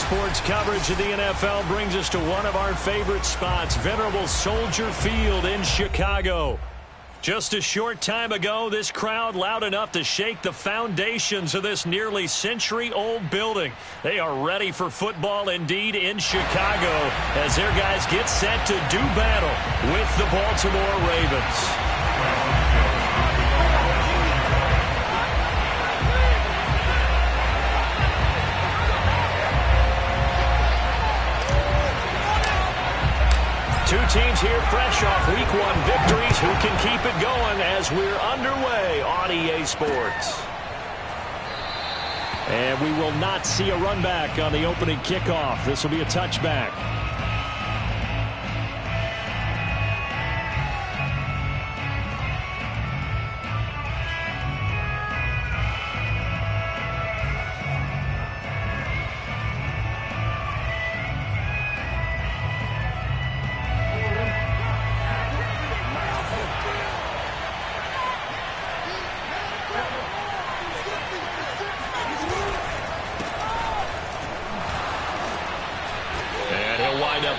Sports coverage of the NFL brings us to one of our favorite spots, venerable Soldier Field in Chicago. Just a short time ago, this crowd loud enough to shake the foundations of this nearly century-old building. They are ready for football indeed in Chicago as their guys get set to do battle with the Baltimore Ravens. Two teams here fresh off Week 1 victories who can keep it going as we're underway on EA Sports. And we will not see a run back on the opening kickoff. This will be a touchback.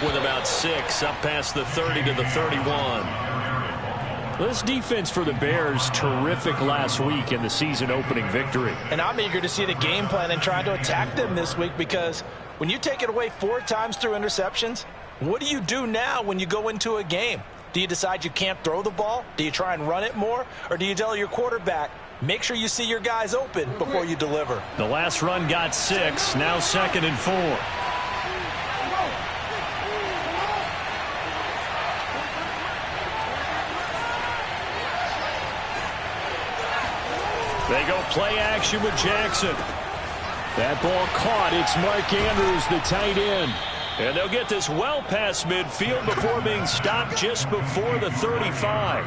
With about 6 up past the 30 to the 31. This defense for the Bears, terrific last week in the season opening victory. And I'm eager to see the game plan and try to attack them this week, because when you take it away 4 times through interceptions, what do you do now when you go into a game? Do you decide you can't throw the ball? Do you try and run it more? Or do you tell your quarterback, make sure you see your guys open before you deliver? The last run got 6, now 2nd and 4. They go play action with Jackson. That ball caught. It's Mark Andrews, the tight end. And they'll get this well past midfield before being stopped just before the 35.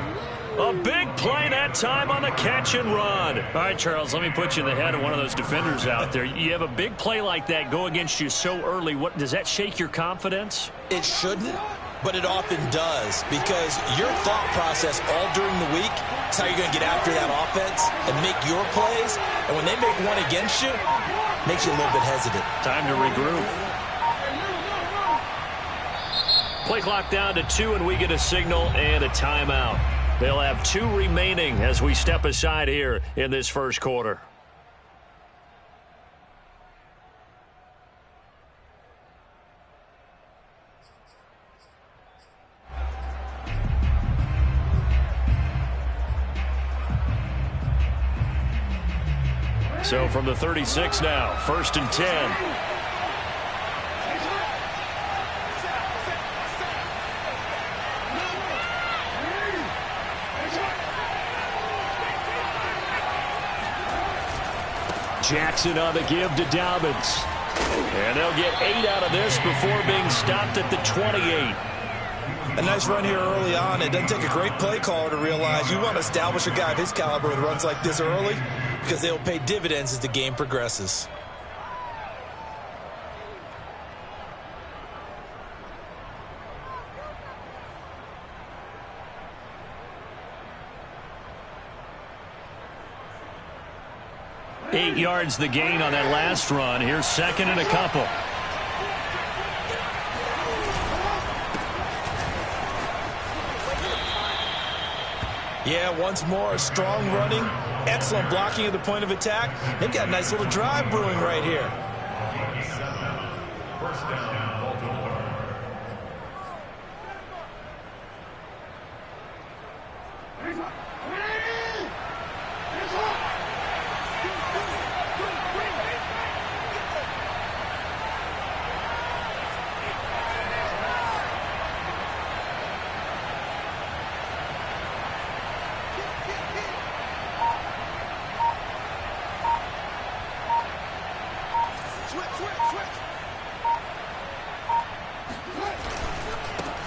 A big play that time on the catch and run. All right, Charles, let me put you in the head of one of those defenders out there. You have a big play like that go against you so early. What does that shake your confidence? It shouldn't, but it often does, because your thought process all during the week is how you're going to get after that offense and make your plays. And when they make one against you, it makes you a little bit hesitant. Time to regroup. Play clock down to 2, and we get a signal and a timeout. They'll have 2 remaining as we step aside here in this first quarter. So from the 36 now, 1st and 10. Jackson on the give to Dobbins. And they'll get 8 out of this before being stopped at the 28. A nice run here early on. It doesn't take a great play caller to realize you want to establish a guy of his caliber with runs like this early, because they'll pay dividends as the game progresses. Eight yards the gain on that last run. Here's 2nd and a couple. Yeah, once more, strong running, excellent blocking at the point of attack. They've got a nice little drive brewing right here. First down, Baltimore.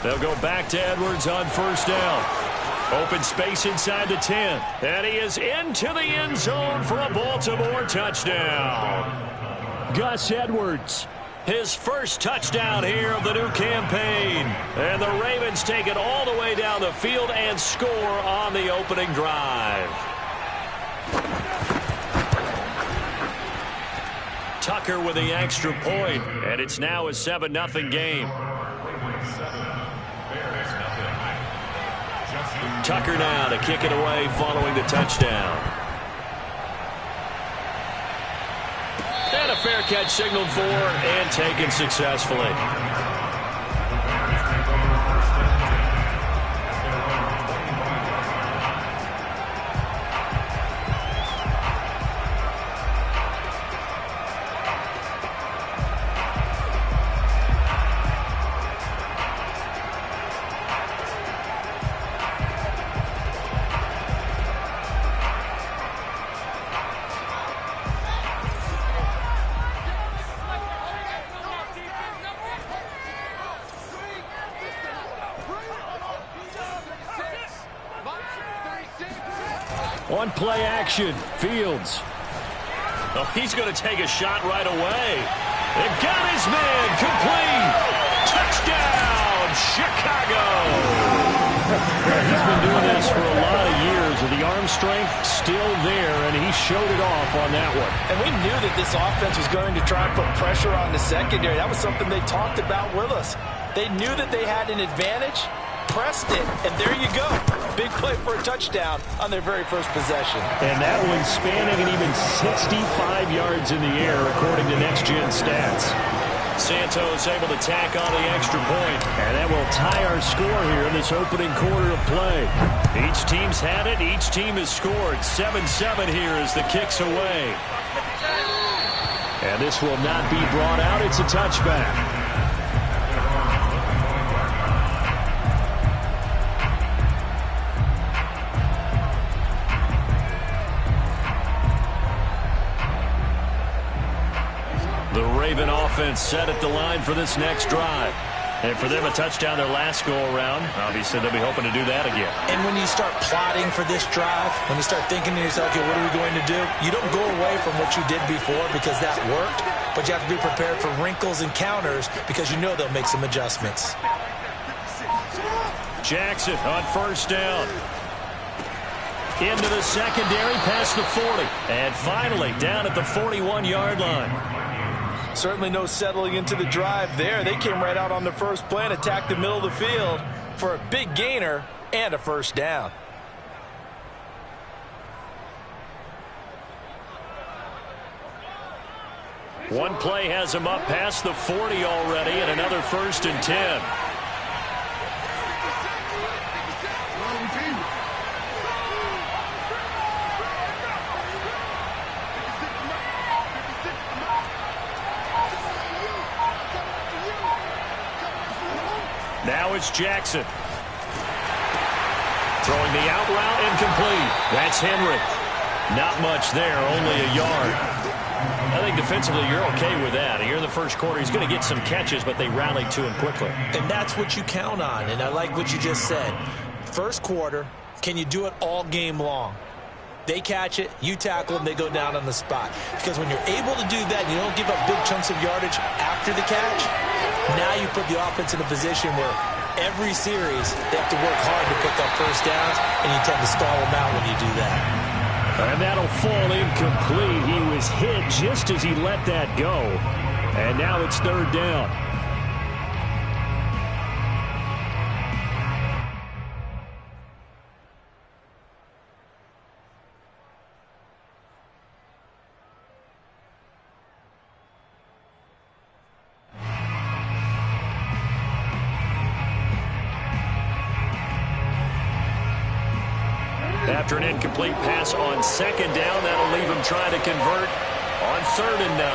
They'll go back to Edwards on 1st down. Open space inside the 10. And he is into the end zone for a Baltimore touchdown. Gus Edwards, his first touchdown here of the new campaign. And the Ravens take it all the way down the field and score on the opening drive. Tucker with the extra point, and it's now a 7-0 game. Tucker now to kick it away following the touchdown. And a fair catch signaled for and taken successfully. On play action, Fields. Oh, he's going to take a shot right away. They've got his man complete. Touchdown, Chicago. He's been doing this for a lot of years, and the arm strength still there, and he showed it off on that one. And we knew that this offense was going to try and put pressure on the secondary. That was something they talked about with us. They knew that they had an advantage, pressed it, and there you go. Big play for a touchdown on their very first possession. And that one spanning an even 65 yards in the air, according to Next Gen Stats. Santos able to tack on the extra point. And that will tie our score here in this opening quarter of play. Each team's had it. Each team has scored. 7-7 here as the kick's away. And this will not be brought out. It's a touchback. The Raven offense set at the line for this next drive. And for them, a touchdown their last go-around. Obviously, they'll be hoping to do that again. And when you start plotting for this drive, when you start thinking to yourself, okay, what are we going to do? You don't go away from what you did before because that worked, but you have to be prepared for wrinkles and counters because you know they'll make some adjustments. Jackson on first down. Into the secondary, past the 40. And finally, down at the 41-yard line. Certainly no settling into the drive there. They came right out on the first play and attacked the middle of the field for a big gainer and a first down. One play has him up past the 40 already, and another 1st and 10. Now it's Jackson. Throwing the out route incomplete. That's Henry. Not much there, only a yard. I think defensively you're okay with that. Here in the first quarter, he's going to get some catches, but they rallied to him quickly. And that's what you count on, and I like what you just said. First quarter, can you do it all game long? They catch it, you tackle them, they go down on the spot. Because when you're able to do that, and you don't give up big chunks of yardage after the catch, now you put the offense in a position where every series they have to work hard to pick up first downs, and you tend to stall them out when you do that. And that'll fall incomplete. He was hit just as he let that go. And now it's 3rd down. After an incomplete pass on 2nd down, that'll leave him trying to convert on 3rd and 9.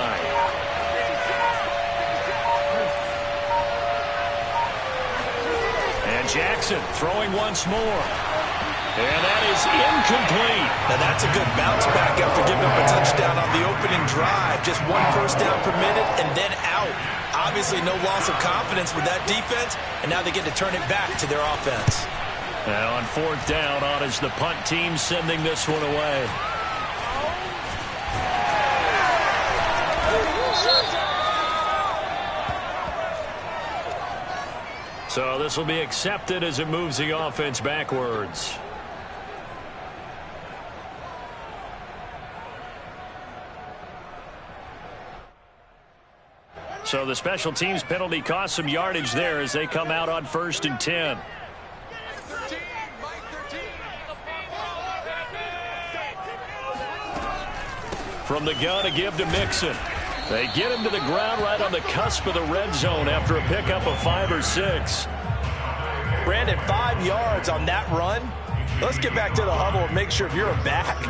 And Jackson throwing once more. And that is incomplete. Now that's a good bounce back after giving up a touchdown on the opening drive. Just one first down permitted and then out. Obviously no loss of confidence with that defense, and now they get to turn it back to their offense. Now on 4th down, on is the punt team sending this one away. So this will be accepted as it moves the offense backwards. So the special teams penalty cost some yardage there as they come out on 1st and 10. From the gun, a give to Mixon. They get him to the ground right on the cusp of the red zone after a pickup of 5 or 6. Brandon, 5 yards on that run. Let's get back to the huddle and make sure if you're a back,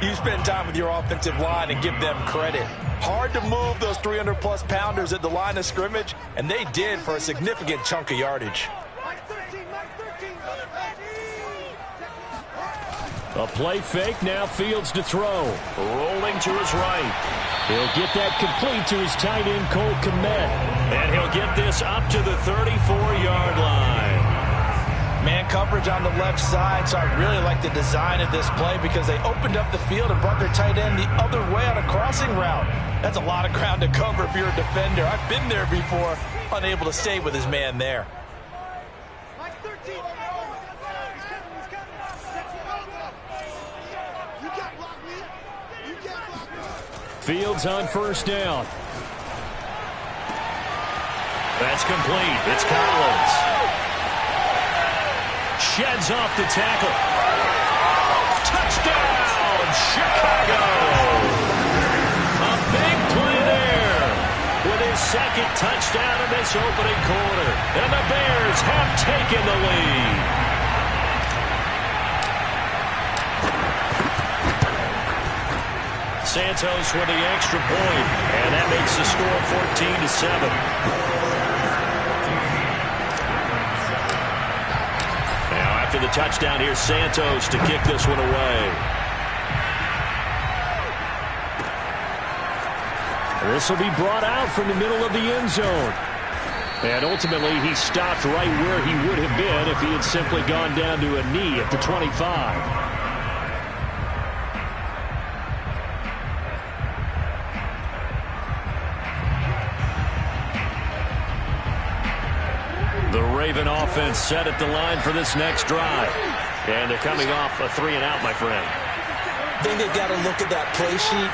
you spend time with your offensive line and give them credit. Hard to move those 300-plus pounders at the line of scrimmage, and they did for a significant chunk of yardage. A play fake, now Fields to throw. Rolling to his right. He'll get that complete to his tight end, Cole Kmet. And he'll get this up to the 34-yard line. Man coverage on the left side, so I really like the design of this play because they opened up the field and brought their tight end the other way on a crossing route. That's a lot of ground to cover if you're a defender. I've been there before, unable to stay with his man there. Fields on 1st down. That's complete. It's Collins. Sheds off the tackle. Touchdown, Chicago! A big play there with his 2nd touchdown in this opening quarter. And the Bears have taken the lead. Santos with the extra point, and that makes the score 14-7. Now after the touchdown, here's Santos to kick this one away. This will be brought out from the middle of the end zone. And ultimately, he stopped right where he would have been if he had simply gone down to a knee at the 25. The Raven offense set at the line for this next drive. And they're coming off a 3-and-out, my friend. I think they've got to look at that play sheet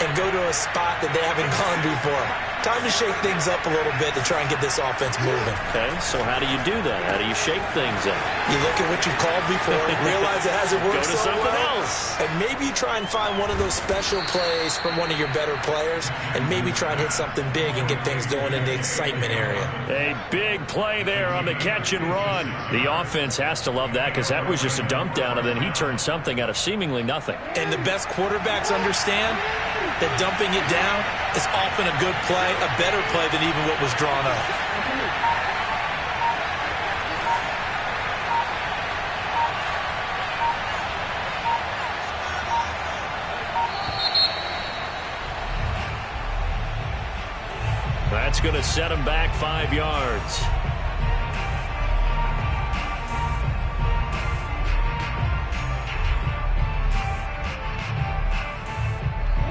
and go to a spot that they haven't gone before. Time to shake things up a little bit to try and get this offense moving. Okay, so how do you do that? How do you shake things up? You look at what you've called before, realize it hasn't worked Go to something else. and maybe try and find one of those special plays from one of your better players, and maybe try and hit something big and get things going in the excitement area. A big play there on the catch and run. The offense has to love that because that was just a dump down, and then he turned something out of seemingly nothing. And the best quarterbacks understand that dumping it down is often a good play, a better play than even what was drawn up. That's going to set him back 5 yards.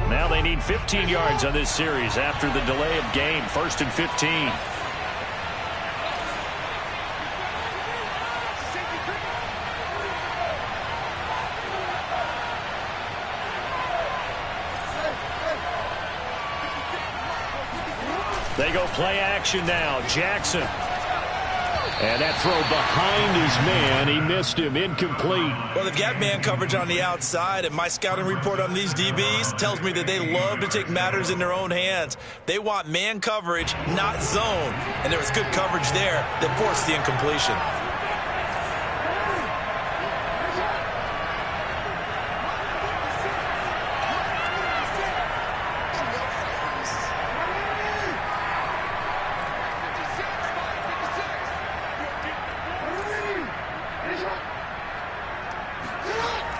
Now they need 15 yards on this series after the delay of game. 1st and 15. They go play action now. Jackson. And that throw behind his man. He missed him. Incomplete. Well, they've got man coverage on the outside, and my scouting report on these DBs tells me that they love to take matters in their own hands. They want man coverage, not zone. And there was good coverage there that forced the incompletion.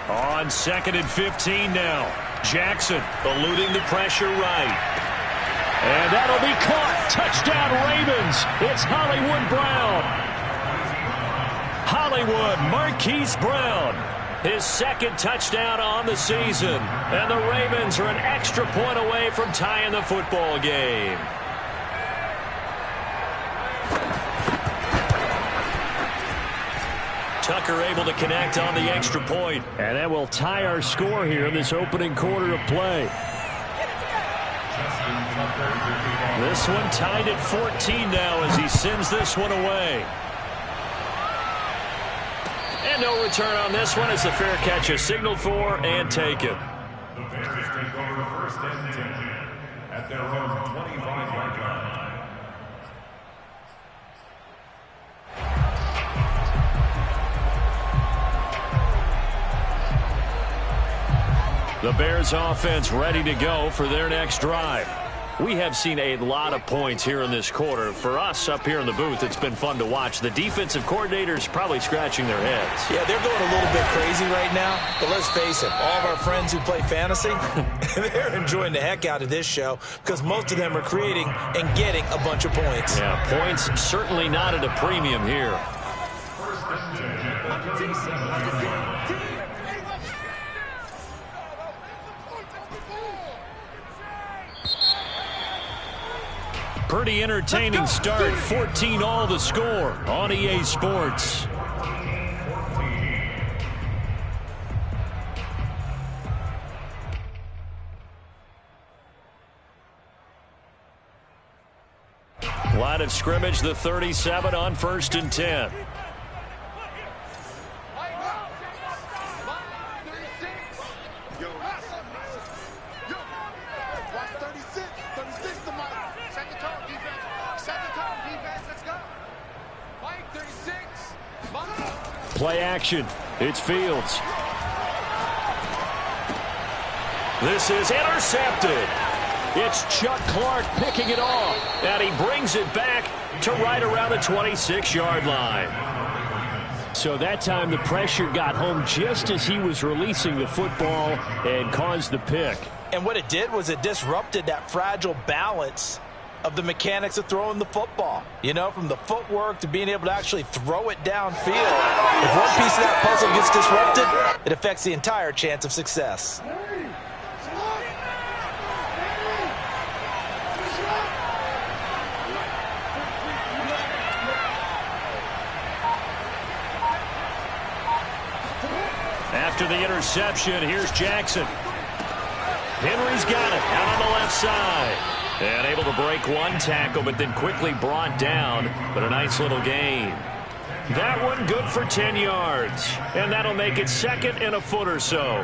On 2nd and 15 now. Jackson eluding the pressure right. And that'll be caught. Touchdown Ravens. It's Hollywood Brown. Hollywood Marquise Brown. His 2nd touchdown on the season. And the Ravens are an extra point away from tying the football game. Tucker able to connect on the extra point. And that will tie our score here in this opening quarter of play. This one tied at 14 now as he sends this one away. And no return on this one as the fair catch is signaled for and taken. The Bears take over first and 10 at their own 25-yard line. The Bears offense ready to go for their next drive. We have seen a lot of points here in this quarter. For us up here in the booth, it's been fun to watch. The defensive coordinators probably scratching their heads. Yeah, they're going a little bit crazy right now. But let's face it, all of our friends who play fantasy, they're enjoying the heck out of this show because most of them are creating and getting a bunch of points. Yeah, points certainly not at a premium here. Pretty entertaining start. 14 all the score on EA Sports. Line of scrimmage, the 37 on 1st and 10. Play action. It's Fields. This is intercepted. It's Chuck Clark picking it off. And he brings it back to right around the 26-yard line. So that time the pressure got home just as he was releasing the football and caused the pick. And what it did was it disrupted that fragile balance of the mechanics of throwing the football. You know, from the footwork to being able to actually throw it downfield. If one piece of that puzzle gets disrupted, it affects the entire chance of success. After the interception, here's Jackson. Henry's got it out on the left side. And able to break one tackle, but then quickly brought down. But a nice little gain. That one good for 10 yards. And that'll make it 2nd and a foot or so.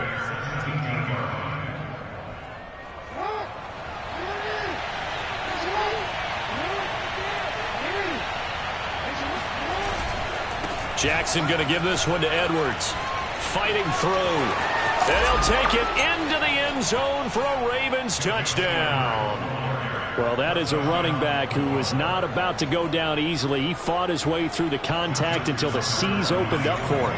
Jackson going to give this one to Edwards. Fighting through. And he'll take it into the end zone for a Ravens touchdown. Well, that is a running back who was not about to go down easily. He fought his way through the contact until the seas opened up for him.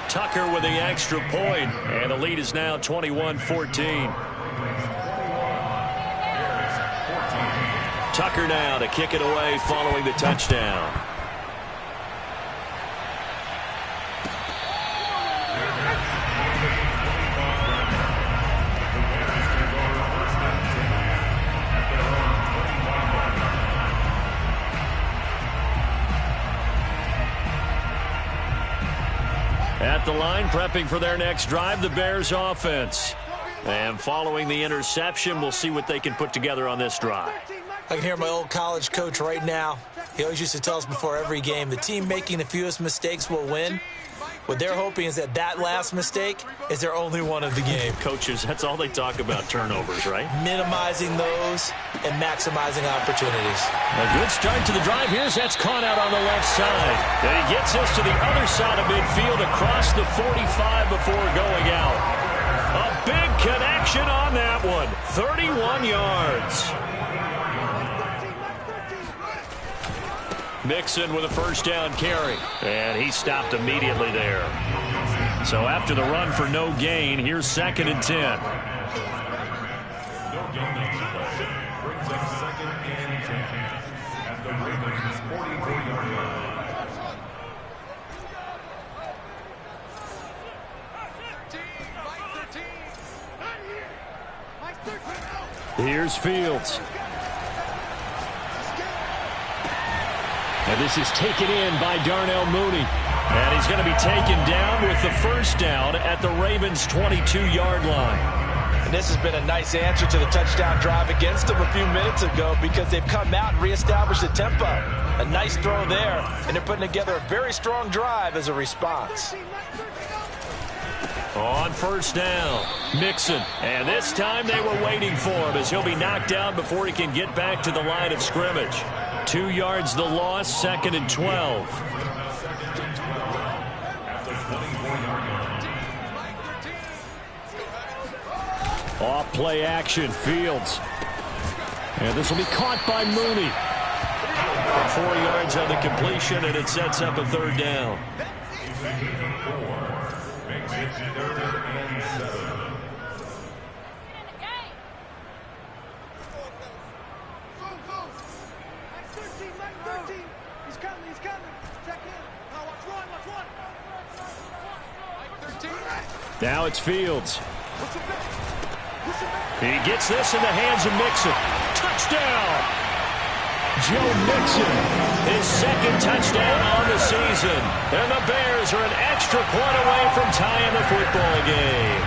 Tucker with the extra point, and the lead is now 21-14. Tucker now to kick it away following the touchdown. At the line, prepping for their next drive, the Bears offense. And following the interception, we'll see what they can put together on this drive. I can hear my old college coach right now. He always used to tell us before every game, the team making the fewest mistakes will win. What they're hoping is that that last mistake is their only one of the game. Coaches, that's all they talk about, turnovers, right? Minimizing those and maximizing opportunities. A good start to the drive. Here's that's caught out on the left side. And he gets us to the other side of midfield across the 45 before going out. A big connection on that one. 31 yards. Mixon with a first down carry. And he stopped immediately there. So after the run for no gain, here's 2nd and 10. No gain brings up 2nd and 10 at the Ravens 44-yard line. Here's Fields. And this is taken in by Darnell Mooney. And he's going to be taken down with the first down at the Ravens' 22-yard line. And this has been a nice answer to the touchdown drive against them a few minutes ago because they've come out and reestablished the tempo. A nice throw there, and they're putting together a very strong drive as a response. On first down, Mixon. And this time they were waiting for him as he'll be knocked down before he can get back to the line of scrimmage. 2 yards the loss, 2nd and 12. Off play action, Fields. And this will be caught by Mooney. 4 yards on the completion, and it sets up a 3rd down. Now it's Fields. He gets this in the hands of Mixon. Touchdown! Joe Mixon, his 2nd touchdown on the season. And the Bears are an extra point away from tying the football game.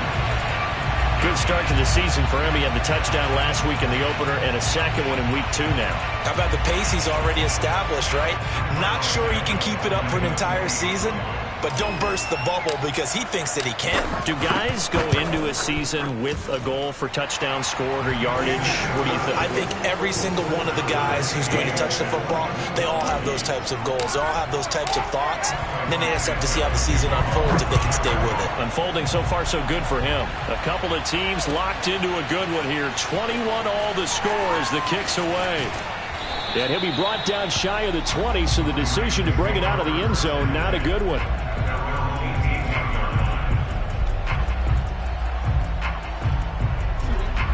Good start to the season for him. He had the touchdown last week in the opener and a 2nd one in week 2 now. How about the pace he's already established, right? Not sure he can keep it up for an entire season, but don't burst the bubble because he thinks that he can. Do guys go into a season with a goal for touchdown scored or yardage? What do you think? I think every single one of the guys who's going to touch the football, they all have those types of goals. They all have those types of thoughts. And then they just have to see how the season unfolds if they can stay with it. Unfolding so far so good for him. A couple of teams locked into a good one here. 21 all the score as the kick's away. And he'll be brought down shy of the 20, so the decision to bring it out of the end zone, not a good one.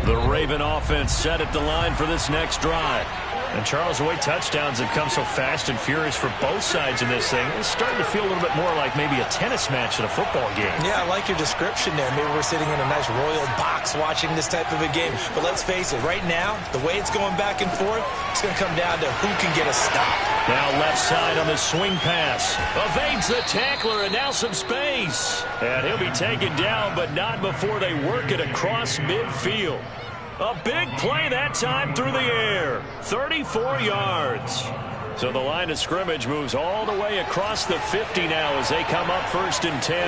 The Raven offense set at the line for this next drive. And Charles, the way touchdowns have come so fast and furious for both sides in this thing, it's starting to feel a little bit more like maybe a tennis match in a football game. Yeah, I like your description there. Maybe we're sitting in a nice royal box watching this type of a game. But let's face it, right now, the way it's going back and forth, it's going to come down to who can get a stop. Now left side on the swing pass. Evades the tackler, and now some space. And he'll be taken down, but not before they work it across midfield. A big play that time through the air. 34 yards. So the line of scrimmage moves all the way across the 50 now as they come up 1st and 10.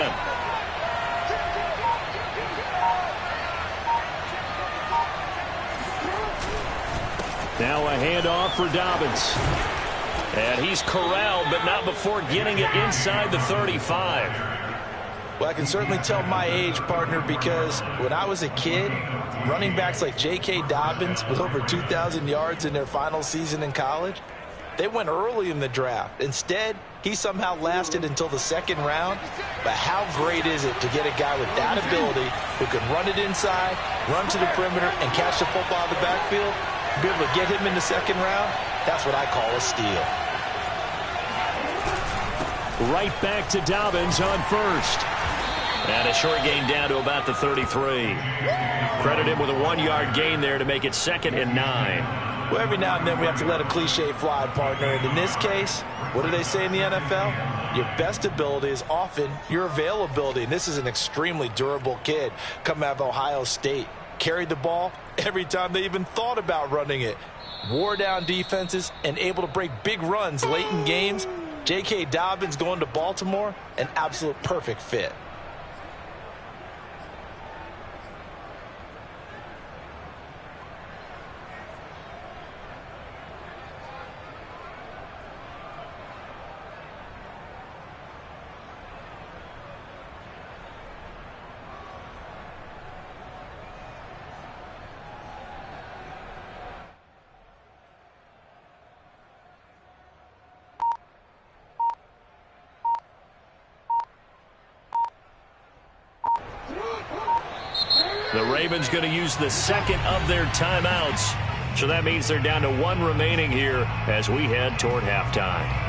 Now a handoff for Dobbins. And he's corralled, but not before getting it inside the 35. Well, I can certainly tell my age, partner, because when I was a kid, running backs like J.K. Dobbins with over 2,000 yards in their final season in college, they went early in the draft. Instead, he somehow lasted until the 2nd round. But how great is it to get a guy with that ability who can run it inside, run to the perimeter, and catch the football out of the backfield? Be able to get him in the 2nd round, that's what I call a steal. Right back to Dobbins on 1st. And a short gain down to about the 33. Credit him with a 1-yard gain there to make it 2nd and 9. Well, every now and then we have to let a cliche fly, partner. And in this case, what do they say in the NFL? Your best ability is often your availability. And this is an extremely durable kid coming out of Ohio State. Carried the ball every time they even thought about running it. Wore down defenses and able to break big runs late in games. J.K. Dobbins going to Baltimore, an absolute perfect fit. The Ravens going to use the 2nd of their timeouts. So that means they're down to 1 remaining here as we head toward halftime.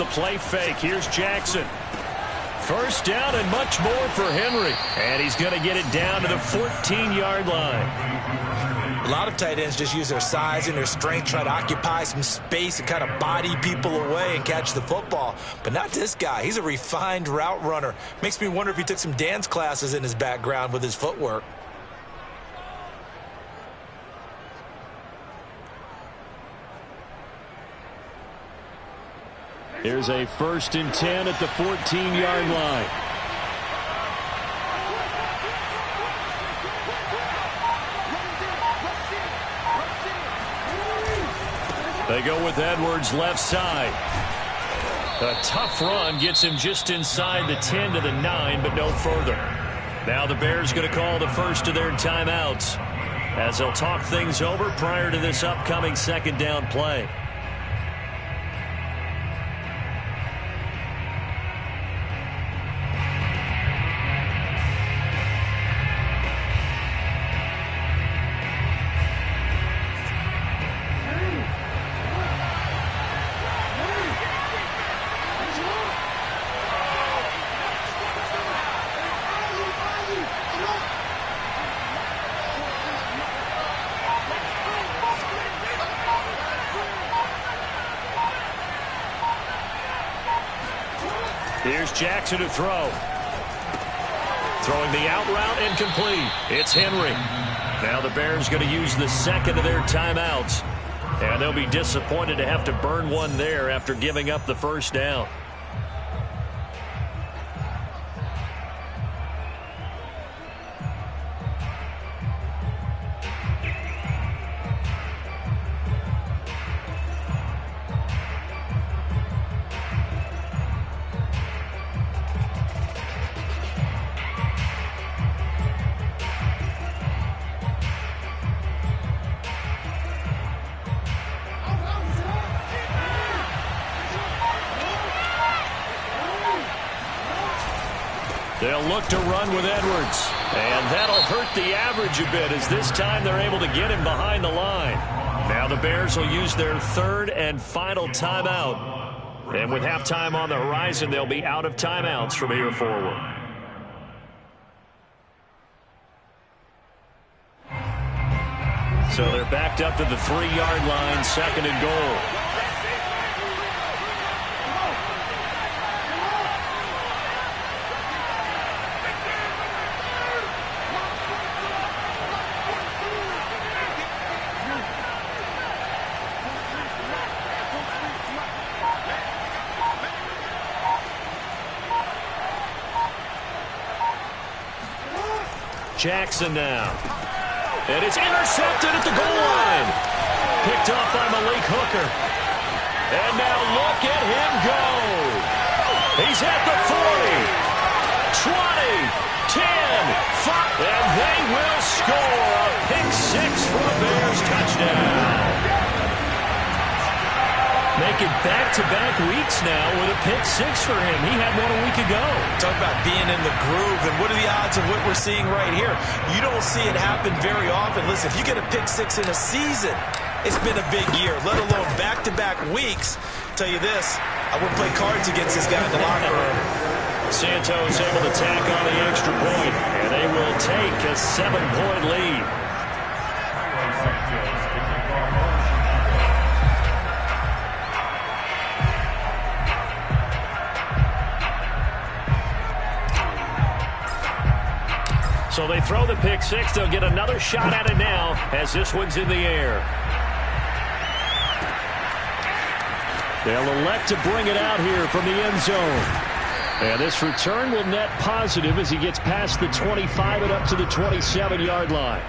the play fake. Here's Jackson. First down and much more for Henry. And he's going to get it down to the 14-yard line. A lot of tight ends just use their size and their strength, try to occupy some space and kind of body people away and catch the football. But not this guy. He's a refined route runner. Makes me wonder if he took some dance classes in his background with his footwork. Here's a 1st and 10 at the 14-yard line. They go with Edwards left side. A tough run gets him just inside the 10 to the 9, but no further. Now the Bears going to call the first of their timeouts as they'll talk things over prior to this upcoming 2nd down play. Here's Jackson to throw. Throwing the out route incomplete. It's Henry. Now the Bears going to use the 2nd of their timeouts. And they'll be disappointed to have to burn one there after giving up the 1st down. They'll look to run with Edwards. And that'll hurt the average a bit as this time they're able to get him behind the line. Now the Bears will use their 3rd and final timeout. And with halftime on the horizon, they'll be out of timeouts from here forward. So they're backed up to the 3-yard line, 2nd and goal. Jackson now. And it's intercepted at the goal line. Picked off by Malik Hooker. And now look at him go. He's at the 40, 20, 10, 5. And they will score a pick 6 for a Bears touchdown. Making back-to-back weeks now with a pick 6 for him. He had one a week ago. Talk about being in the groove, and what are the odds of what we're seeing right here? You don't see it happen very often. Listen, if you get a pick 6 in a season, it's been a big year, let alone back-to-back weeks. I'll tell you this, I wouldn't play cards against this guy in the locker room. Santos able to tack on the extra point, and they will take a 7-point lead. So they throw the pick 6. They'll get another shot at it now as this one's in the air. They'll elect to bring it out here from the end zone. And this return will net positive as he gets past the 25 and up to the 27-yard line.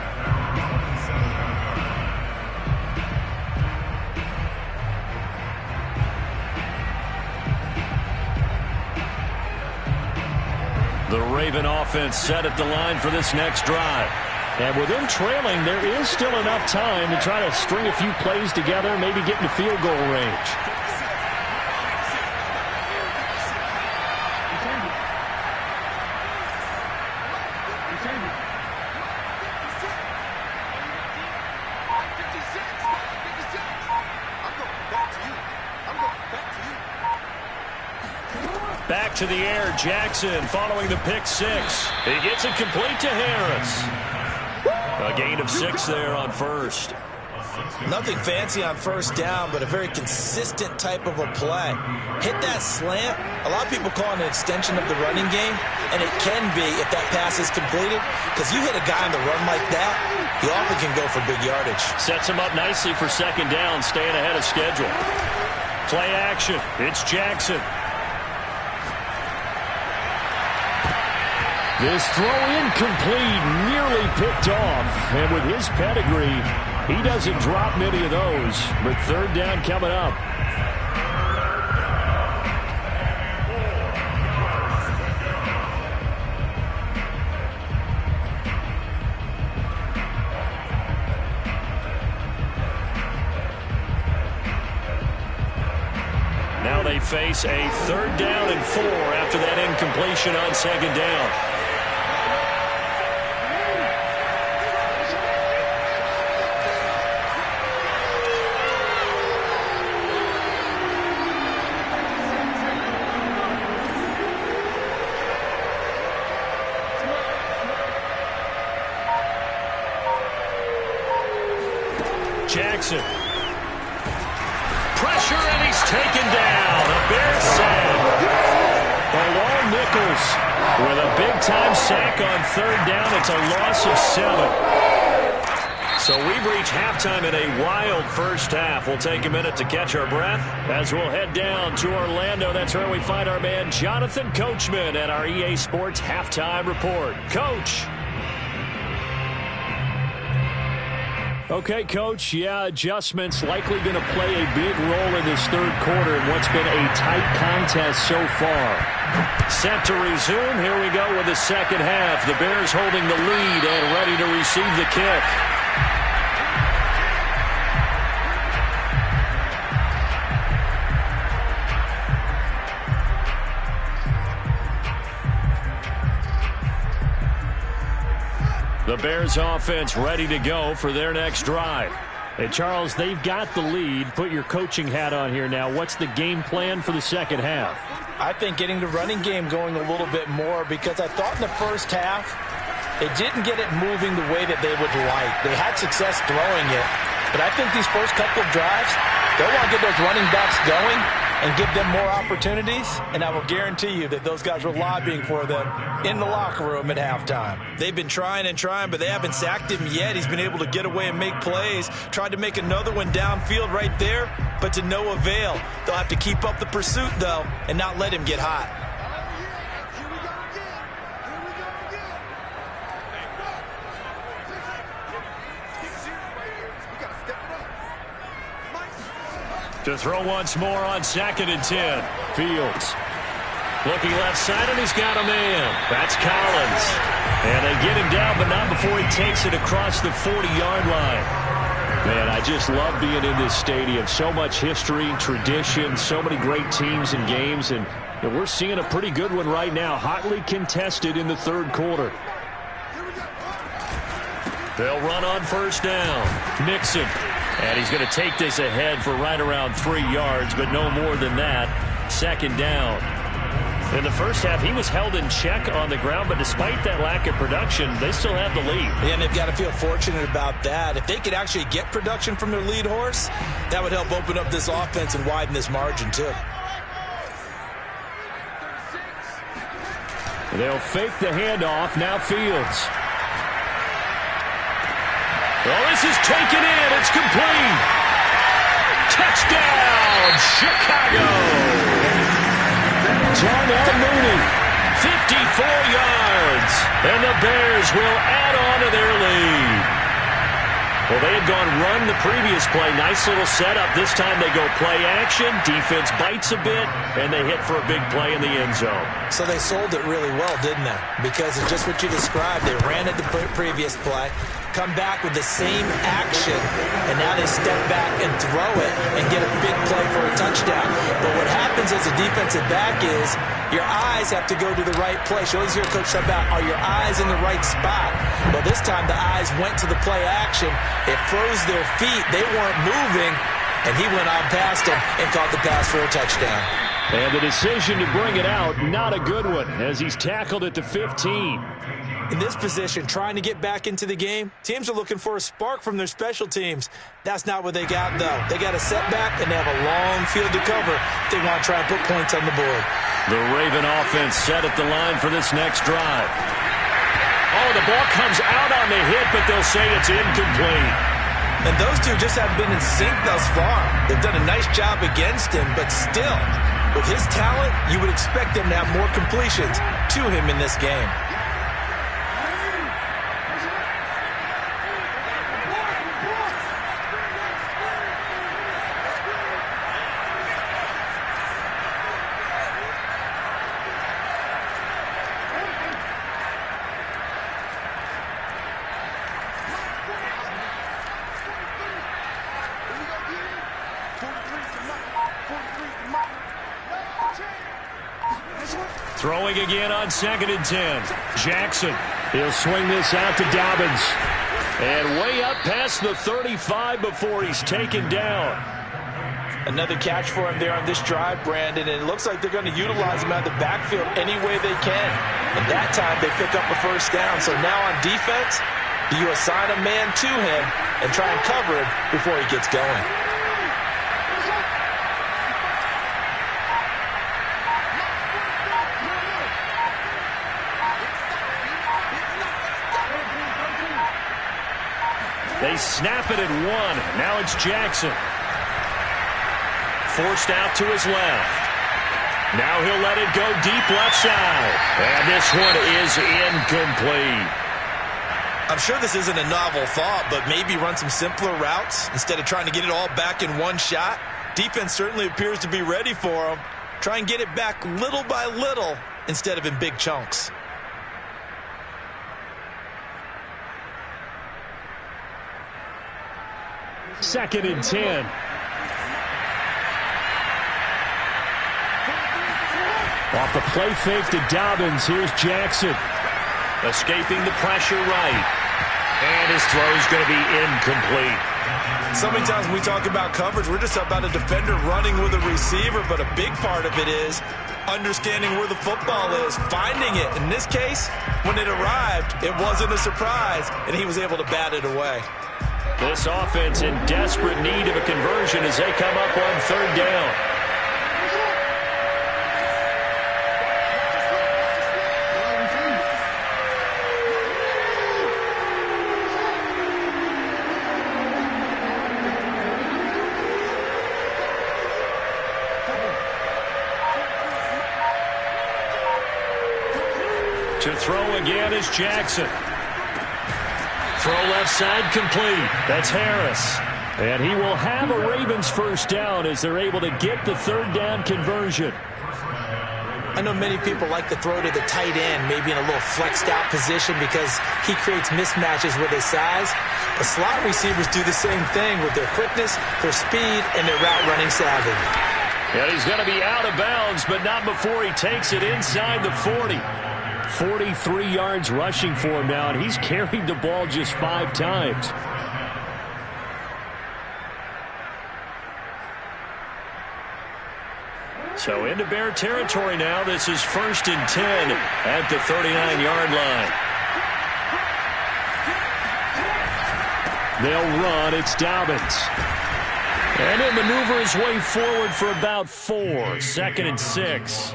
The Raven offense set at the line for this next drive. And with them trailing, there is still enough time to try to string a few plays together, maybe get into field goal range. to the air. Jackson following the pick six. He gets it complete to Harris. A gain of 6 there on first. Nothing fancy on first down, but a very consistent type of a play. Hit that slant. A lot of people call it an extension of the running game, and it can be if that pass is completed, because you hit a guy on the run like that, he often can go for big yardage. Sets him up nicely for second down, staying ahead of schedule. Play action. It's Jackson. This throw incomplete, nearly picked off. And with his pedigree, he doesn't drop many of those. But third down coming up. Now they face a 3rd down and 4 after that incompletion on second down. Jackson. Pressure, and he's taken down. A Bears sack. Along Nichols with a big-time sack on 3rd down. It's a loss of 7. So we've reached halftime in a wild first half. We'll take a minute to catch our breath as we'll head down to Orlando. That's where we find our man Jonathan Coachman at our EA Sports Halftime Report. Coach. Okay, Coach, adjustments likely going to play a big role in this third quarter in what's been a tight contest so far. Set to resume. Here we go with the second half. The Bears holding the lead and ready to receive the kick. The Bears offense ready to go for their next drive. Hey, Charles, they've got the lead. Put your coaching hat on here now. What's the game plan for the second half? I think getting the running game going a little bit more, because I thought in the first half they didn't get it moving the way that they would like. They had success throwing it, but I think these first couple of drives, they'll want to get those running backs going and give them more opportunities, and I will guarantee you that those guys were lobbying for them in the locker room at halftime. They've been trying and trying, but they haven't sacked him yet. He's been able to get away and make plays. Tried to make another one downfield right there, but to no avail. They'll have to keep up the pursuit, though, and not let him get hot. To throw once more on 2nd and 10. Fields. Looking left side, and he's got a man. That's Collins. And they get him down, but not before he takes it across the 40-yard line. Man, I just love being in this stadium. So much history, tradition, so many great teams and games, and we're seeing a pretty good one right now. Hotly contested in the third quarter. They'll run on first down. Mixon. And he's going to take this ahead for right around 3 yards, but no more than that. Second down. In the first half, he was held in check on the ground, but despite that lack of production, they still have the lead. And they've got to feel fortunate about that. If they could actually get production from their lead horse, that would help open up this offense and widen this margin, too. They'll fake the handoff. Now Fields. Oh, this is taken in. It's complete. Touchdown, Chicago. Darnell Mooney, 54 yards. And the Bears will add on to their lead. Well, they had gone run the previous play. Nice little setup. This time they go play action. Defense bites a bit, and they hit for a big play in the end zone. So they sold it really well, didn't they? Because it's just what you described. They ran at the previous play, come back with the same action, and now they step back and throw it and get a big play for a touchdown. But what happens as a defensive back is your eyes have to go to the right place. You always hear Coach talk about, are your eyes in the right spot? Well, this time the eyes went to the play action. It froze their feet. They weren't moving, and he went on past them and caught the pass for a touchdown. And the decision to bring it out, not a good one, as he's tackled at the 15. In this position, trying to get back into the game, teams are looking for a spark from their special teams. That's not what they got, though. They got a setback, and they have a long field to cover if they want to try and put points on the board. The Raven offense set at the line for this next drive. Oh, the ball comes out on the hit, but they'll say it's incomplete. And those two just haven't been in sync thus far. They've done a nice job against him, but still, with his talent, you would expect them to have more completions to him in this game. Throwing again on 2nd and 10. Jackson. He'll swing this out to Dobbins. And way up past the 35 before he's taken down. Another catch for him there on this drive, Brandon, and it looks like they're going to utilize him out of the backfield any way they can. And that time they pick up a first down. So now on defense, do you assign a man to him and try and cover him before he gets going? They snap it at 1. Now it's Jackson. Forced out to his left. Now he'll let it go deep left side. And this one is incomplete. I'm sure this isn't a novel thought, but maybe run some simpler routes instead of trying to get it all back in one shot. Defense certainly appears to be ready for him. Try and get it back little by little instead of in big chunks. Second and 10. Off the play fake to Dobbins. Here's Jackson. Escaping the pressure right. And his throw is going to be incomplete. So many times when we talk about coverage, we're just about a defender running with a receiver, but a big part of it is understanding where the football is, finding it. In this case, when it arrived, it wasn't a surprise, and he was able to bat it away. This offense in desperate need of a conversion as they come up on 3rd down. To throw again is Jackson. Throw left side complete. That's Harris. And he will have a Ravens first down as they're able to get the 3rd down conversion. I know many people like to throw to the tight end, maybe in a little flexed out position because he creates mismatches with his size. The slot receivers do the same thing with their quickness, their speed, and their route running savvy. And he's going to be out of bounds, but not before he takes it inside the 40. 43 yards rushing for him now, and he's carried the ball just 5 times. So into Bear territory now. This is 1st and 10 at the 39-yard line. They'll run. It's Dobbins. And he'll maneuver his way forward for about 4. 2nd and 6.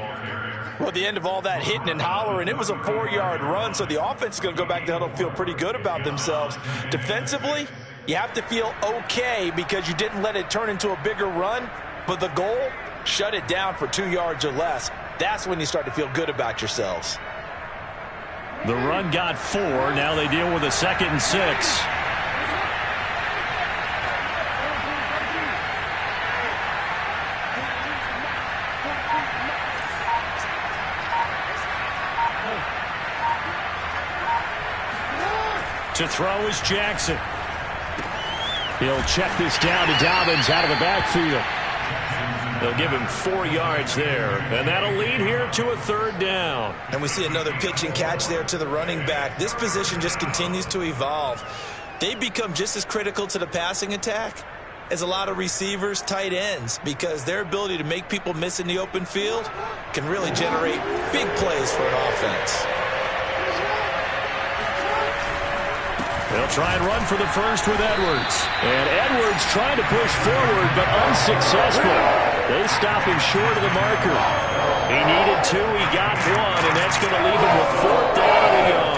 Well, at the end of all that hitting and hollering, it was a 4-yard run, so the offense is going to go back to huddle and feel pretty good about themselves. Defensively, you have to feel okay because you didn't let it turn into a bigger run, but the goal, shut it down for 2 yards or less. That's when you start to feel good about yourselves. The run got 4. Now they deal with a 2nd and 6. To throw is Jackson. He'll check this down to Dobbins out of the backfield. They'll give him 4 yards there, and that'll lead here to a 3rd down. And we see another pitch and catch there to the running back. This position just continues to evolve. They become just as critical to the passing attack is a lot of receivers, tight ends, because their ability to make people miss in the open field can really generate big plays for an offense. They'll try and run for the first with Edwards. And Edwards trying to push forward, but unsuccessful. They stop him short of the marker. He needed 2, he got 1, and that's going to leave him with 4th down and a yard.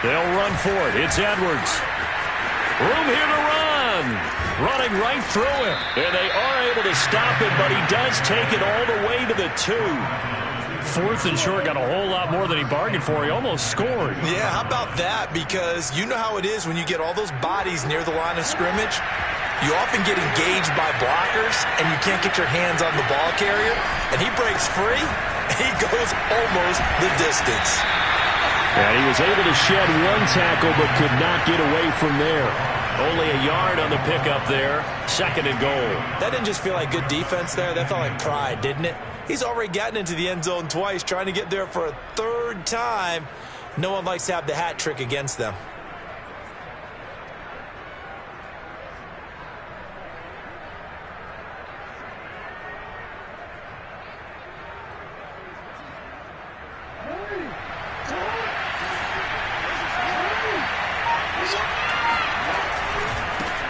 They'll run for it. It's Edwards. Room here to run. Running right through him. And they are able to stop it, but he does take it all the way to the 2. 4th and short, got a whole lot more than he bargained for. He almost scored. Yeah, how about that? Because you know how it is when you get all those bodies near the line of scrimmage. You often get engaged by blockers, and you can't get your hands on the ball carrier. And he breaks free, and he goes almost the distance. And he was able to shed 1 tackle, but could not get away from there. Only a yard on the pickup there. 2nd and goal. That didn't just feel like good defense there. That felt like pride, didn't it? He's already gotten into the end zone twice, trying to get there for a 3rd time. No one likes to have the hat trick against them.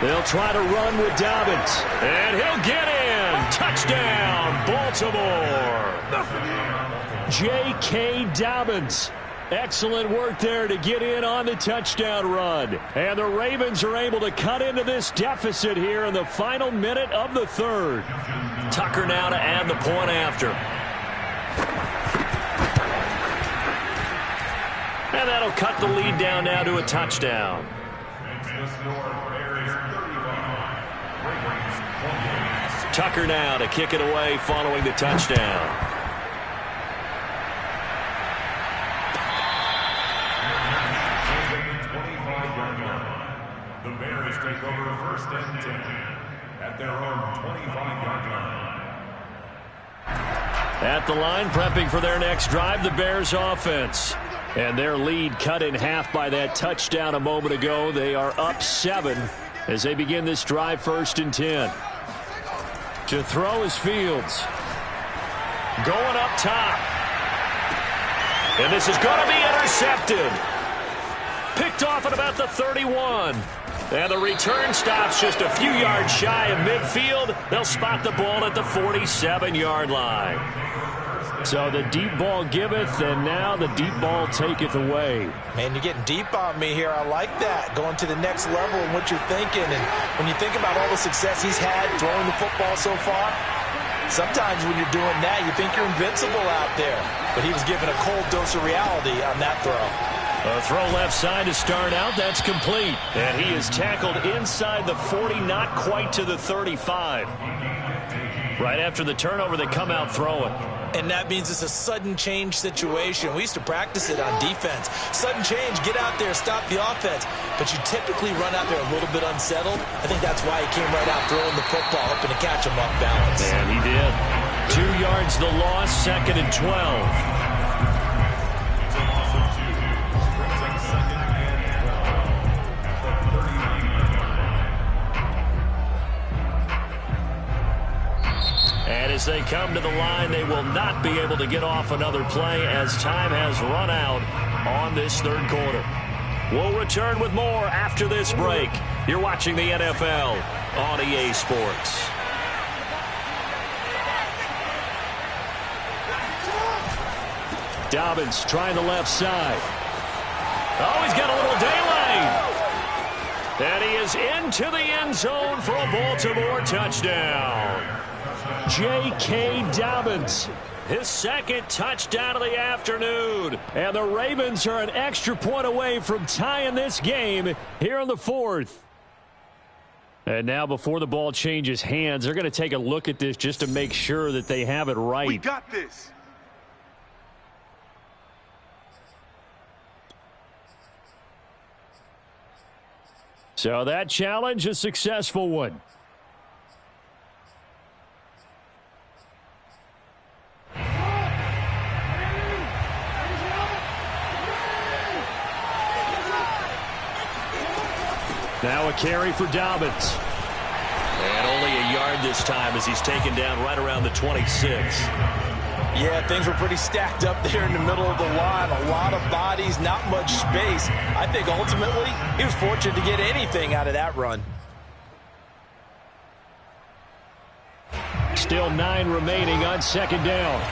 They'll try to run with Dobbins. And he'll get in. Touchdown, Baltimore. J.K. Dobbins. Excellent work there to get in on the touchdown run. And the Ravens are able to cut into this deficit here in the final minute of the 3rd. Tucker now to add the point after. And that'll cut the lead down now to a touchdown. Tucker now to kick it away following the touchdown. The Bears take over 1st and 10 at their own 25-yard line. At the line, prepping for their next drive, the Bears offense. And their lead cut in half by that touchdown a moment ago. They are up 7 as they begin this drive 1st and 10. To throw is Fields. Going up top. And this is going to be intercepted. Picked off at about the 31. And the return stops just a few yards shy of midfield. They'll spot the ball at the 47-yard line. So the deep ball giveth, and now the deep ball taketh away. Man, you're getting deep on me here. I like that. Going to the next level in what you're thinking. And when you think about all the success he's had throwing the football so far, sometimes when you're doing that, you think you're invincible out there. But he was given a cold dose of reality on that throw. A throw left side to start out. That's complete. And he is tackled inside the 40, not quite to the 35. Right after the turnover, they come out throwing. And that means it's a sudden change situation. We used to practice it on defense. Sudden change, get out there, stop the offense. But you typically run out there a little bit unsettled. I think that's why he came right out throwing the football, hoping to catch him off balance. And he did. 2 yards the loss, 2nd and 12. And as they come to the line, they will not be able to get off another play as time has run out on this 3rd quarter. We'll return with more after this break. You're watching the NFL on EA Sports. Dobbins trying the left side. Oh, he's got a little daylight. And he is into the end zone for a Baltimore touchdown. J.K. Dobbins, his 2nd touchdown of the afternoon. And the Ravens are an extra point away from tying this game here in the 4th. And now before the ball changes hands, they're going to take a look at this just to make sure that they have it right. We got this. So that challenge, a successful one. Now a carry for Dobbins. And only a yard this time as he's taken down right around the 26. Yeah, things were pretty stacked up there in the middle of the line. A lot of bodies, not much space. I think ultimately he was fortunate to get anything out of that run. Still 9 remaining on second down.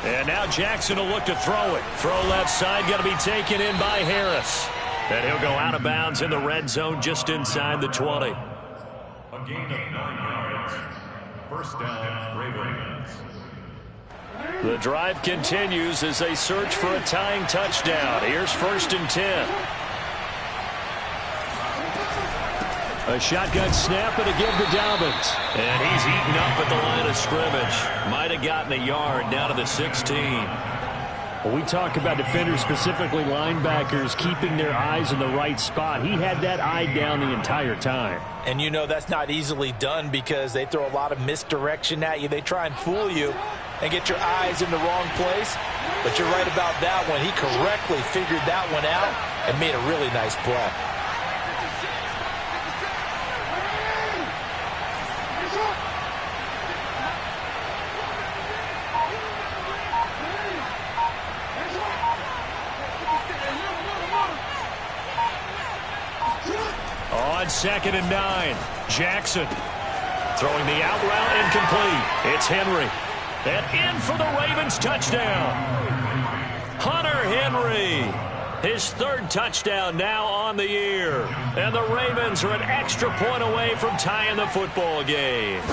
And now Jackson will look to throw it. Throw left side, going to be taken in by Harris. And he'll go out of bounds in the red zone just inside the 20. A gain of 9 yards. First down, Ravens. The drive continues as they search for a tying touchdown. Here's 1st and 10. A shotgun snap and a give to Dobbins. And he's eaten up at the line of scrimmage. Might have gotten a yard down to the 16. When we talk about defenders, specifically linebackers, keeping their eyes in the right spot, he had that eye down the entire time. And you know that's not easily done because they throw a lot of misdirection at you. They try and fool you and get your eyes in the wrong place. But you're right about that one. He correctly figured that one out and made a really nice play. On 2nd and 9, Jackson throwing the out route incomplete. It's Henry. And in for the Ravens touchdown. Hunter Henry. His 3rd touchdown now on the year. And the Ravens are an extra point away from tying the football game.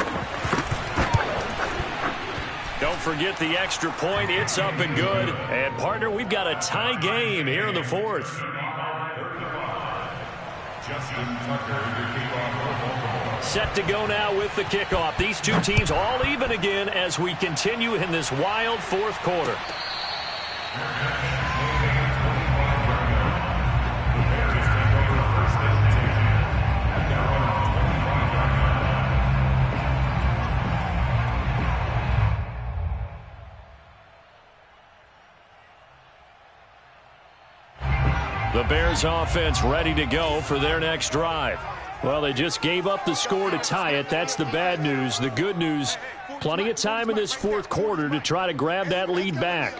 Don't forget the extra point. It's up and good. And, partner, we've got a tie game here in the 4th. Justin Tucker, the kickoff for Baltimore. Set to go now with the kickoff. These two teams all even again as we continue in this wild 4th quarter. The Bears offense ready to go for their next drive. Well, they just gave up the score to tie it. That's the bad news. The good news, plenty of time in this 4th quarter to try to grab that lead back.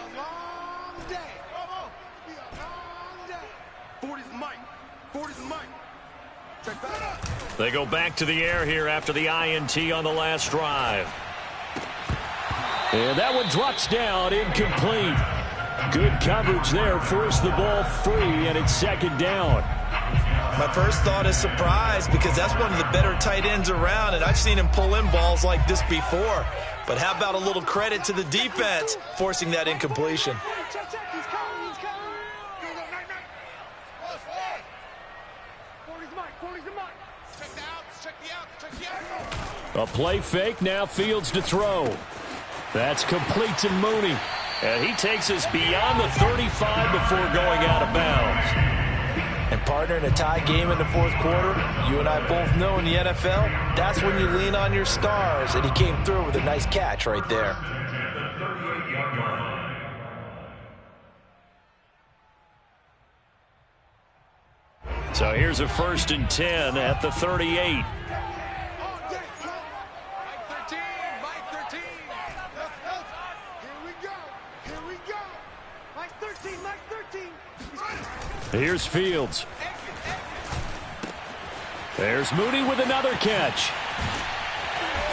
They go back to the air here after the INT on the last drive. And that one drops down, incomplete. Good coverage there, forced the ball free, and it's 2nd down. My first thought is surprise because that's one of the better tight ends around, and I've seen him pull in balls like this before. But how about a little credit to the defense forcing that incompletion? A play fake, now Fields to throw. That's complete to Mooney. And he takes us beyond the 35 before going out of bounds. And partner, in a tie game in the 4th quarter, you and I both know in the NFL, that's when you lean on your stars. And he came through with a nice catch right there. So here's a 1st and 10 at the 38. Here's Fields. There's Mooney with another catch.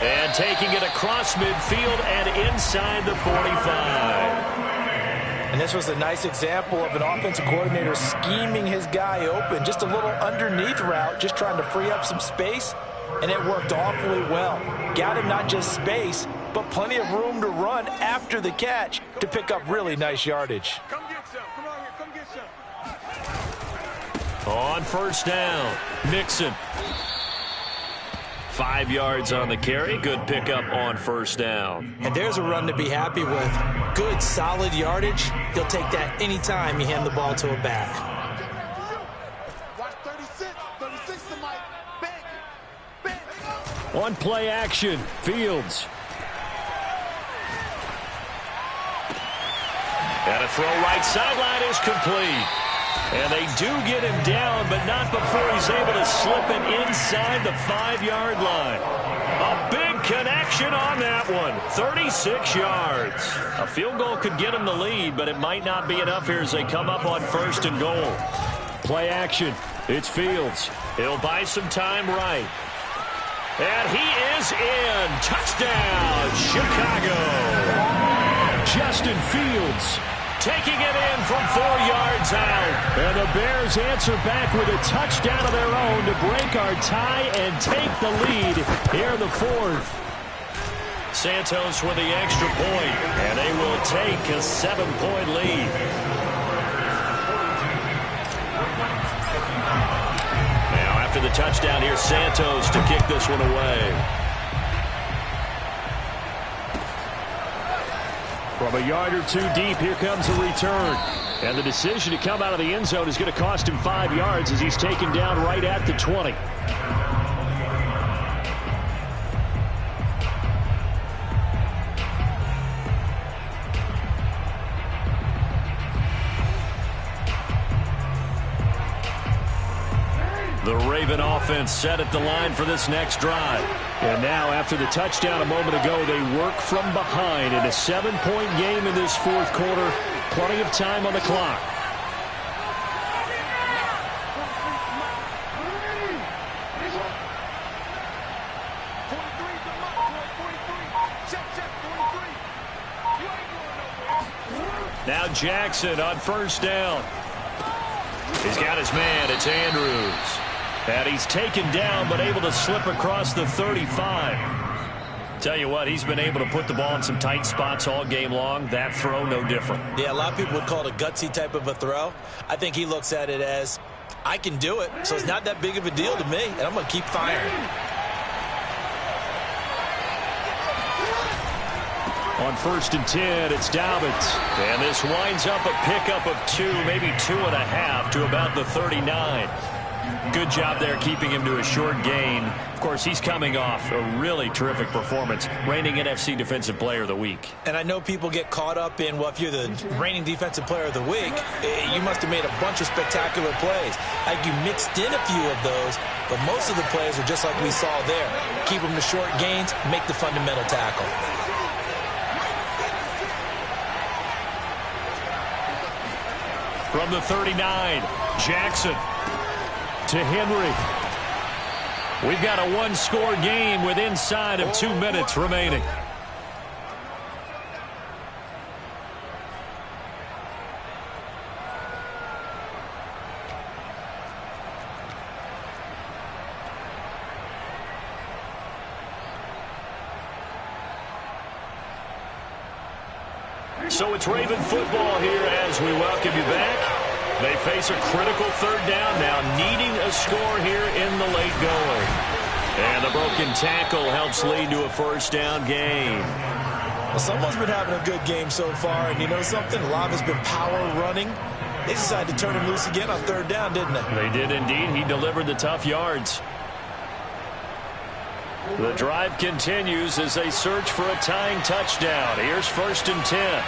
And taking it across midfield and inside the 45. And this was a nice example of an offensive coordinator scheming his guy open. Just a little underneath route, just trying to free up some space. And it worked awfully well. Got him not just space, but plenty of room to run after the catch to pick up really nice yardage. Come get some. Come on here. Come get some. On first down, Mixon. 5 yards on the carry. Good pickup on first down. And there's a run to be happy with. Good, solid yardage. He'll take that anytime you hand the ball to a back. Watch 36. 36 to Mike. Bang. On play action, Fields. And a throw right sideline is complete. And they do get him down, but not before he's able to slip it inside the 5-yard line. A big connection on that one. 36 yards. A field goal could get him the lead, but it might not be enough here as they come up on first and goal. Play action. It's Fields. He'll buy some time right. And he is in. Touchdown, Chicago. Justin Fields taking it in from 4 yards out. And the Bears answer back with a touchdown of their own to break our tie and take the lead here in the fourth. Santos with the extra point, and they will take a 7-point lead. Now after the touchdown, here's Santos to kick this one away. From a yard or two deep, here comes a return. And the decision to come out of the end zone is going to cost him 5 yards as he's taken down right at the 20. The Raven offense set at the line for this next drive. And now, after the touchdown a moment ago, they work from behind in a 7-point game in this fourth quarter. Plenty of time on the clock. Now Jackson on first down. He's got his man. It's Andrews. And he's taken down but able to slip across the 35. Tell you what, he's been able to put the ball in some tight spots all game long. That throw, no different. Yeah, a lot of people would call it a gutsy type of a throw. I think he looks at it as, I can do it, so it's not that big of a deal to me, and I'm going to keep firing. On first and 10, it's Dobbins. And this winds up a pickup of 2, maybe 2.5 to about the 39. Good job there keeping him to a short gain. Of course, he's coming off a really terrific performance, reigning NFC Defensive Player of the Week. And I know people get caught up in, well, if you're the reigning Defensive Player of the Week, you must have made a bunch of spectacular plays. Like you mixed in a few of those, but most of the plays are just like we saw there. Keep them to short gains, make the fundamental tackle. From the 39, Jackson to Henry. We've got a one-score game with inside of 2 minutes remaining. So it's Raven football here as we welcome you back. They face a critical third down now, needing a score here in the late going. And the broken tackle helps lead to a first down gain. Well, someone's been having a good game so far, and you know something? A lot has been power running. They decided to turn him loose again on third down, didn't they? They did indeed. He delivered the tough yards. The drive continues as they search for a tying touchdown. Here's first and 10.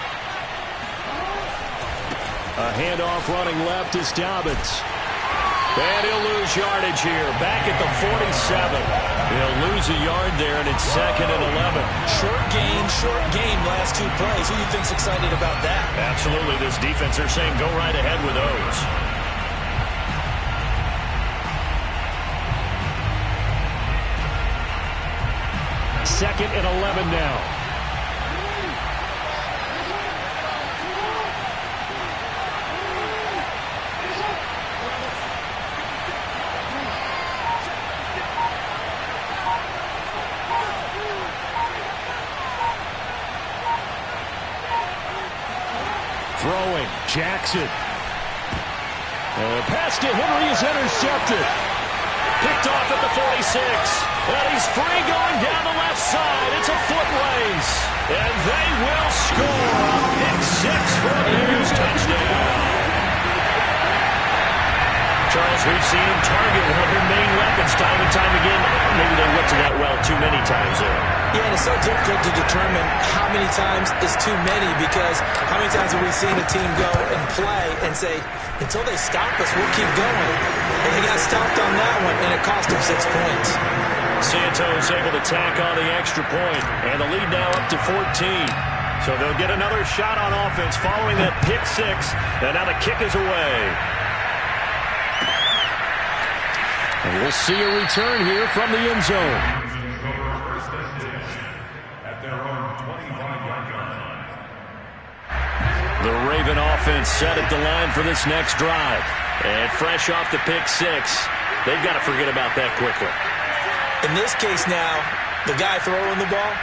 A handoff running left is Dobbins. And he'll lose yardage here. Back at the 47. He'll lose a yard there, and it's second and 11. Short gain, last 2 plays. Who do you think's excited about that? Absolutely. This defense, they're saying go right ahead with those. Second and 11 now. Throwing, Jackson. And the pass to Henry is intercepted. Picked off at the 46. And he's free going down the left side. It's a foot race. And they will score a pick six for a Bears touchdown. Charles, we've seen him target one of their main weapons time and time again. Maybe they went to that well too many times there. Yeah, and it's so difficult to determine how many times is too many, because how many times have we seen a team go and play and say, until they stop us, we'll keep going. And they got stopped on that one, and it cost them 6 points. Santos able to tack on the extra point, and the lead now up to 14. So they'll get another shot on offense following that pick six, and now the kick is away. And we'll see a return here from the end zone. At their own 25-yard line. The Raven offense set at the line for this next drive. And fresh off the pick six, they've got to forget about that quickly. In this case now, the guy throwing the ball,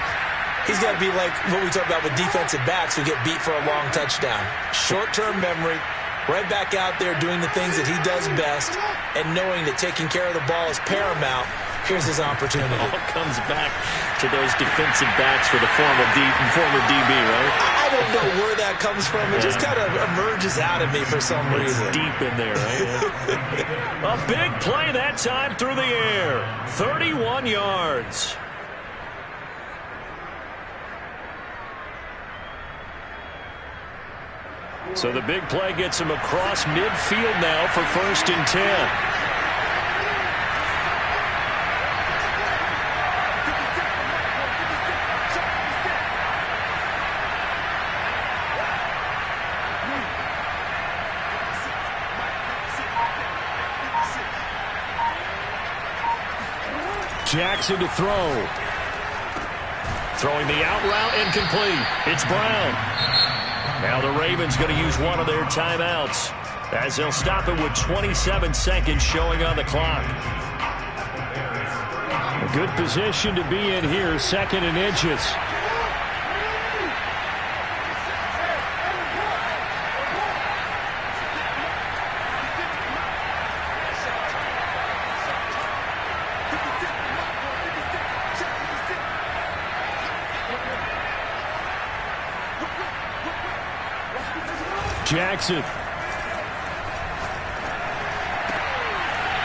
he's got to be like what we talk about with defensive backs who get beat for a long touchdown. Short-term memory, right back out there doing the things that he does best, and knowing that taking care of the ball is paramount. Here's his opportunity. It all comes back to those defensive backs for the former DB, right? I don't know where that comes from. It just kind of emerges out of me for some reason. It's deep in there, right? A big play that time through the air. 31 yards. So the big play gets him across midfield now for 1st and 10. Jackson to throw. Throwing the out route incomplete. It's Brown. Now the Ravens going to use one of their timeouts as they'll stop it with 27 seconds showing on the clock. A good position to be in here, 2nd and inches. Jackson.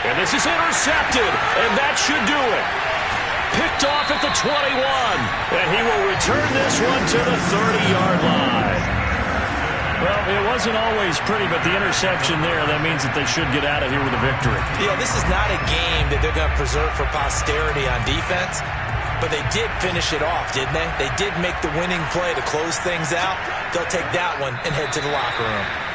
And this is intercepted, and that should do it. Picked off at the 21, and he will return this one to the 30-yard line. Well, it wasn't always pretty, but the interception there, that means that they should get out of here with a victory. Yeah, this is not a game that they're going to preserve for posterity on defense, but they did finish it off, didn't they? They did make the winning play to close things out. They'll take that one and head to the locker room.